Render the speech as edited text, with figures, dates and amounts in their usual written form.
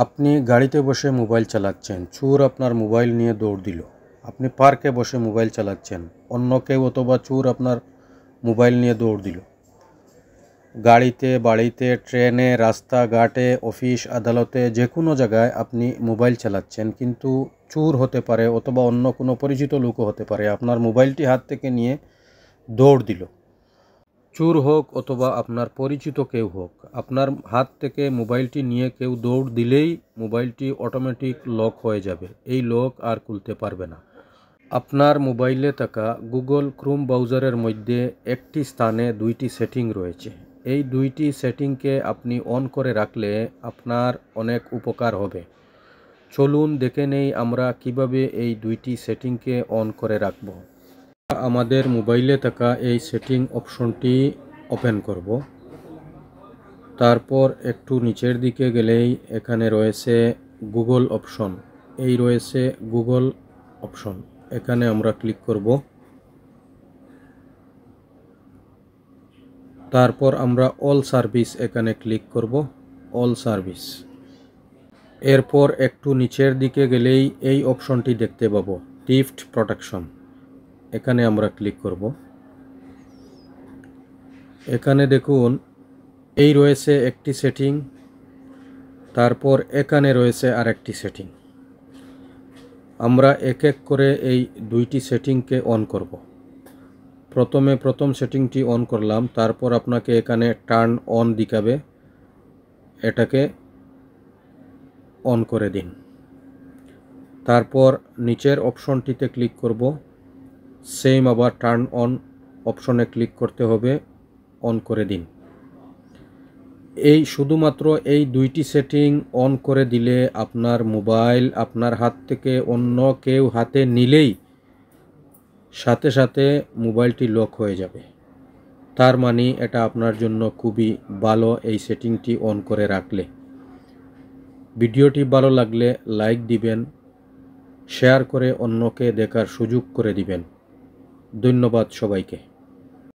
আপনি গাড়িতে বসে মোবাইল চালাচ্ছেন, চোর আপনার মোবাইল নিয়ে দৌড় দিল। আপনি পার্কে বসে মোবাইল চালাচ্ছেন, অন্য কেউ অথবা চোর আপনার মোবাইল নিয়ে দৌড় দিল। গাড়িতে, বাড়িতে, ট্রেনে, রাস্তাঘাটে, অফিস আদালতে যে কোনো জায়গায় আপনি মোবাইল চালাচ্ছেন, কিন্তু চোর হতে পারে অথবা অন্য কোনো পরিচিত লোকও হতে পারে আপনার মোবাইলটি হাত থেকে নিয়ে দৌড় দিল। চোর হোক অথবা আপনার পরিচিত কেউ হোক, আপনার হাত থেকে মোবাইলটি নিয়ে কেউ দৌড় দিলেই মোবাইলটি অটোমেটিক লক হয়ে যাবে। এই লক আর খুলতে পারবে না। আপনার মোবাইলে থাকা গুগল ক্রোম ব্রাউজারের মধ্যে একটি স্থানে দুইটি সেটিং রয়েছে। এই দুইটি সেটিংকে আপনি অন করে রাখলে আপনার অনেক উপকার হবে। চলুন দেখে নেই আমরা কিভাবে এই দুইটি সেটিংকে অন করে রাখব। আমাদের মোবাইলে থাকা এই সেটিং অপশনটি ওপেন করব। তারপর একটু নিচের দিকে গেলেই এখানে রয়েছে গুগল অপশন। এই রয়েছে গুগল অপশন, এখানে আমরা ক্লিক করব। তারপর আমরা অল সার্ভিস এখানে ক্লিক করব, অল সার্ভিস। এরপর একটু নিচের দিকে গেলেই এই অপশনটি দেখতে পাবো, থিফট প্রোটেকশন। এখানে আমরা ক্লিক করব। এখানে দেখুন এই রয়েছে একটি সেটিং, তারপর এখানে রয়েছে আরেকটি সেটিং। আমরা এক এক করে এই দুইটি সেটিংকে অন করব। প্রথমে প্রথম সেটিংটি অন করলাম, তারপর আপনাকে এখানে টার্ন অন দেখাবে, এটাকে অন করে দিন। তারপর নিচের অপশনটিতে ক্লিক করব, সেম আবার টার্ন অন অপশনে ক্লিক করতে হবে, অন করে দিন। এই শুধুমাত্র এই দুইটি সেটিং অন করে দিলে আপনার মোবাইল আপনার হাত থেকে অন্য কেউ হাতে নিলেই সাথে সাথে মোবাইলটি লক হয়ে যাবে। তার মানে এটা আপনার জন্য খুবই ভালো এই সেটিংটি অন করে রাখলে। ভিডিওটি ভালো লাগলে লাইক দিবেন, শেয়ার করে অন্যকে দেখার সুযোগ করে দিবেন। ধন্যবাদ সবাইকে।